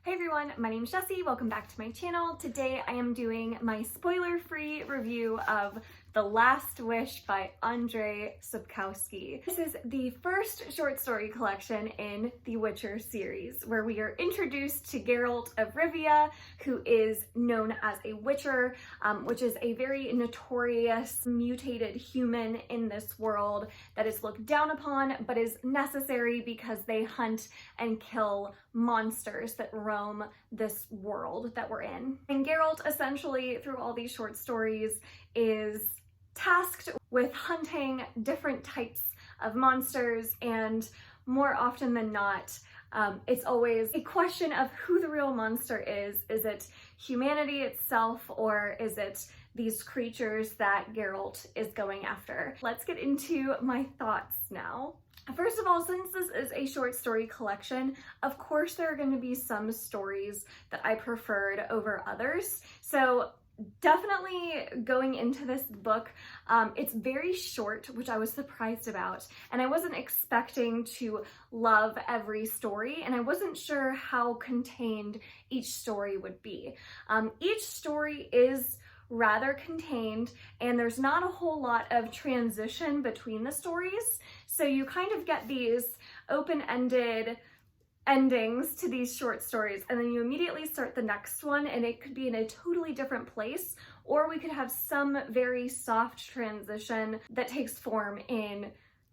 Hey everyone, my name is Jessie. Welcome back to my channel. Today I am doing my spoiler-free review of The Last Wish by Andrzej Sapkowski. This is the first short story collection in the Witcher series, where we are introduced to Geralt of Rivia, who is known as a Witcher, which is a very notorious mutated human in this world that is looked down upon, but is necessary because they hunt and kill monsters that roam this world that we're in. And Geralt, essentially, through all these short stories, is tasked with hunting different types of monsters, and more often than not, it's always a question of who the real monster is. Is it humanity itself, or is it these creatures that Geralt is going after? Let's get into my thoughts now. First of all, since this is a short story collection, of course there are going to be some stories that I preferred over others. So definitely going into this book, it's very short, which I was surprised about, and I wasn't expecting to love every story, and I wasn't sure how contained each story would be. Each story is rather contained, and there's not a whole lot of transition between the stories, so you kind of get these open-ended endings to these short stories, and then you immediately start the next one, and it could be in a totally different place, or we could have some very soft transition that takes form in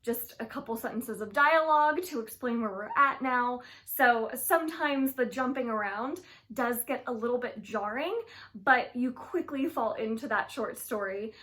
just a couple sentences of dialogue to explain where we're at now. So sometimes the jumping around does get a little bit jarring, but you quickly fall into that short story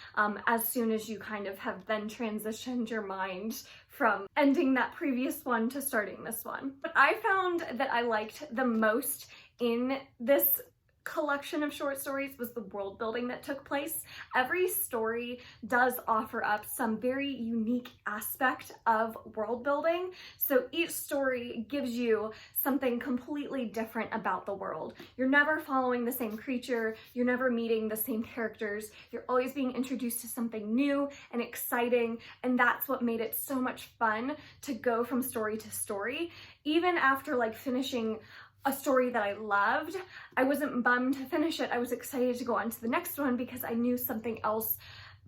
as soon as you kind of have then transitioned your mind from ending that previous one to starting this one. What I found that I liked the most in this collection of short stories was the world building that took place. Every story does offer up some very unique aspect of world building. So each story gives you something completely different about the world. You're never following the same creature, you're never meeting the same characters, you're always being introduced to something new and exciting, and that's what made it so much fun to go from story to story. Even after finishing a story that I loved, I wasn't bummed to finish it. I was excited to go on to the next one because I knew something else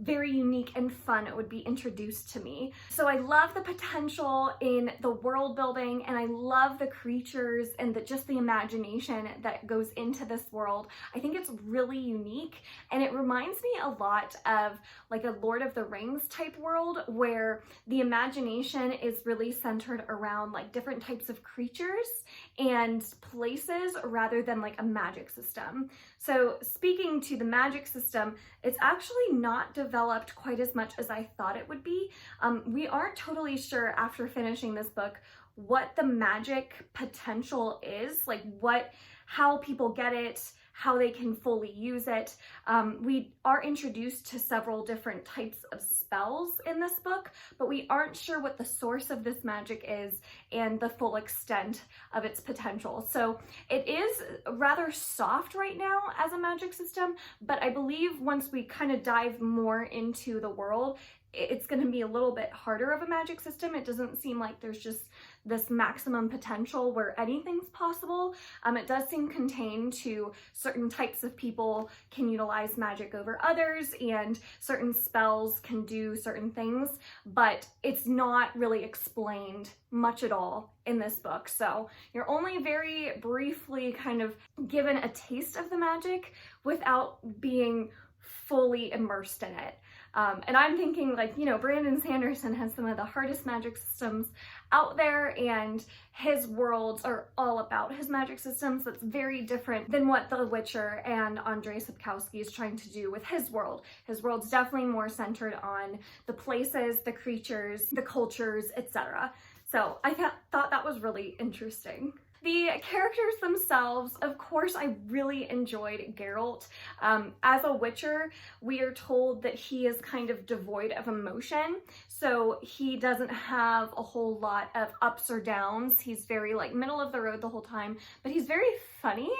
very unique and fun would be introduced to me. So I love the potential in the world building, and I love the creatures and just the imagination that goes into this world. I think it's really unique, and it reminds me a lot of a Lord of the Rings type world, where the imagination is really centered around different types of creatures and places rather than a magic system. So speaking to the magic system, it's actually not developed quite as much as I thought it would be. We aren't totally sure after finishing this book what the magic potential is, how people get it, how they can fully use it. We are introduced to several different types of spells in this book, but we aren't sure what the source of this magic is and the full extent of its potential. So it is rather soft right now as a magic system, but I believe once we kind of dive more into the world, it's going to be a little bit harder of a magic system. It doesn't seem like there's just this maximum potential where anything's possible. It does seem contained to certain types of people can utilize magic over others, and certain spells can do certain things, but it's not really explained much at all in this book. So you're only very briefly kind of given a taste of the magic without being fully immersed in it. And I'm thinking Brandon Sanderson has some of the hardest magic systems out there, and his worlds are all about his magic systems. That's very different than what The Witcher and Andrzej Sapkowski is trying to do with his world. His world's definitely more centered on the places, the creatures, the cultures, etc. So I thought that was really interesting. The characters themselves, of course, I really enjoyed Geralt. As a Witcher, we are told that he is kind of devoid of emotion, so he doesn't have a whole lot of ups or downs. He's very middle of the road the whole time, but he's very funny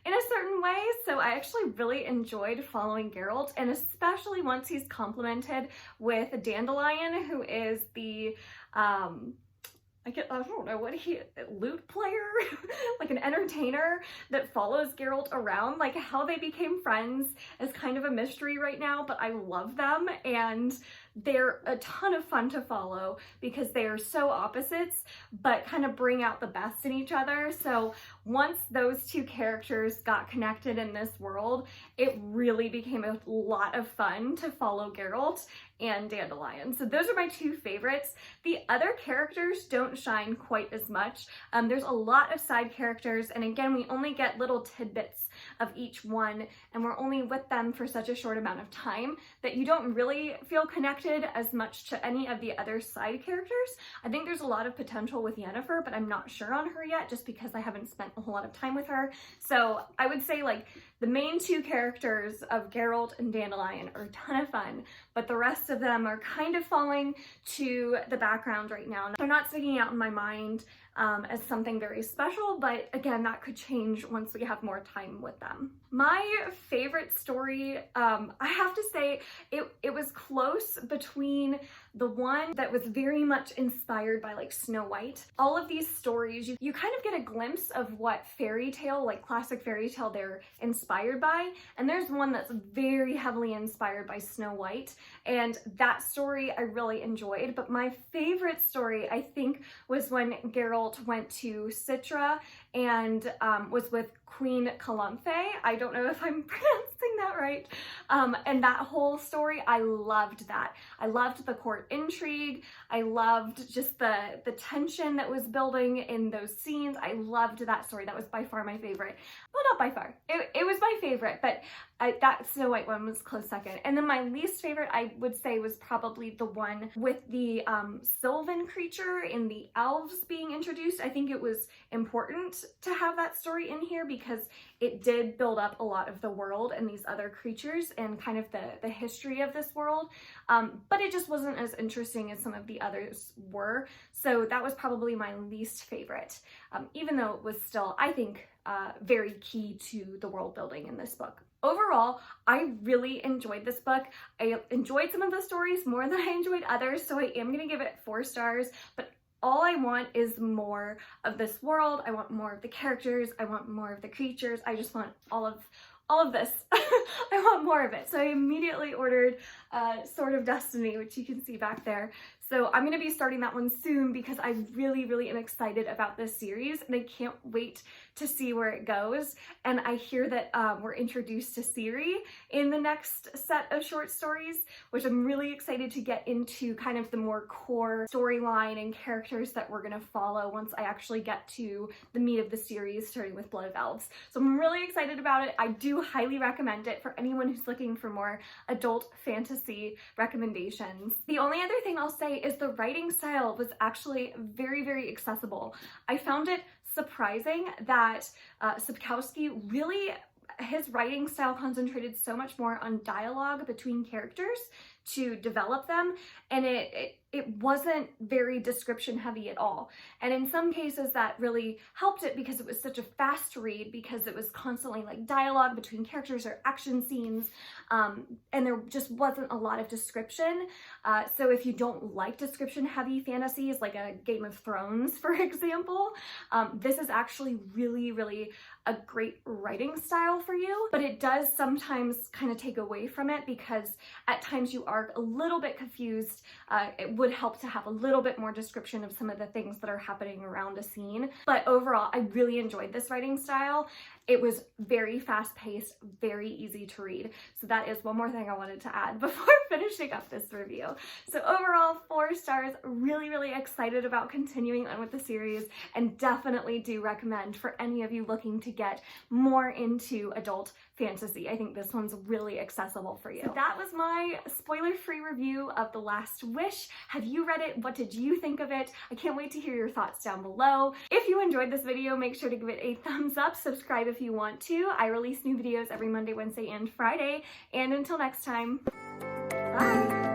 in a certain way, so I actually really enjoyed following Geralt, and especially once he's complemented with Dandelion, who is the I don't know, lute player? Like an entertainer that follows Geralt around. Like, how they became friends is kind of a mystery right now, but I love them, and they're a ton of fun to follow because they are so opposites, but kind of bring out the best in each other. So once those two characters got connected in this world, it really became a lot of fun to follow Geralt and Dandelion. So those are my two favorites. The other characters don't shine quite as much. There's a lot of side characters, and again, we only get little tidbits of each one, and we're only with them for such a short amount of time that you don't really feel connected as much to any of the other side characters. I think there's a lot of potential with Yennefer, but I'm not sure on her yet just because I haven't spent a whole lot of time with her. So I would say like the main two characters of Geralt and Dandelion are a ton of fun, but the rest of them are kind of falling to the background right now. They're not sticking out in my mind as something very special, but again, that could change once we have more time with them. My favorite story, I have to say, it was close between the one that was very much inspired by like Snow White. All of these stories, you kind of get a glimpse of what fairy tale, like classic fairy tale, they're inspired by, and there's one that's very heavily inspired by Snow White, and that story I really enjoyed. But my favorite story, I think, was when Geralt went to Citra and was with Queen Calanthe. I don't know if I'm pronouncing that right. And that whole story, I loved that. I loved the court intrigue. I loved just the tension that was building in those scenes. I loved that story. That was by far my favorite. Well, not by far. It was my favorite, but that Snow White one was close second. And then my least favorite, I would say, was probably the one with the Sylvan creature and the elves being introduced. I think it was important to have that story in here because it did build up a lot of the world and these other creatures and kind of the history of this world, but it just wasn't as interesting as some of the others were. So that was probably my least favorite, even though it was still, I think, very key to the world building in this book. Overall, I really enjoyed this book. I enjoyed some of the stories more than I enjoyed others, so I am going to give it 4 stars, but all I want is more of this world. I want more of the characters. I want more of the creatures. I just want all of this. I want more of it. So I immediately ordered Sword of Destiny, which you can see back there. So I'm going to be starting that one soon because I really, really am excited about this series and I can't wait to see where it goes. And I hear that we're introduced to Ciri in the next set of short stories, which I'm really excited to get into kind of the more core storyline and characters that we're going to follow once I actually get to the meat of the series, starting with Blood of Elves. So I'm really excited about it. I do highly recommend it for anyone who's looking for more adult fantasy recommendations. The only other thing I'll say is the writing style was actually very, very accessible. I found it surprising that Sapkowski really, his writing style concentrated so much more on dialogue between characters to develop them, and it wasn't very description heavy at all. And in some cases that really helped it because it was such a fast read, because it was constantly like dialogue between characters or action scenes, and there just wasn't a lot of description. So if you don't like description heavy fantasies like a Game of Thrones, for example, this is actually really, really a great writing style for you, but it does sometimes kind of take away from it because at times you are a little bit confused. It would help to have a little bit more description of some of the things that are happening around a scene. But overall, I really enjoyed this writing style. It was very fast-paced, very easy to read. So that is one more thing I wanted to add before finishing up this review. So overall, 4 stars, really, really excited about continuing on with the series, and definitely do recommend for any of you looking to get more into adult fantasy. I think this one's really accessible for you. So that was my spoiler-free review of The Last Wish. Have you read it? What did you think of it? I can't wait to hear your thoughts down below. If you enjoyed this video, make sure to give it a thumbs up, subscribe if you want to. I release new videos every Monday, Wednesday, and Friday. And until next time, bye!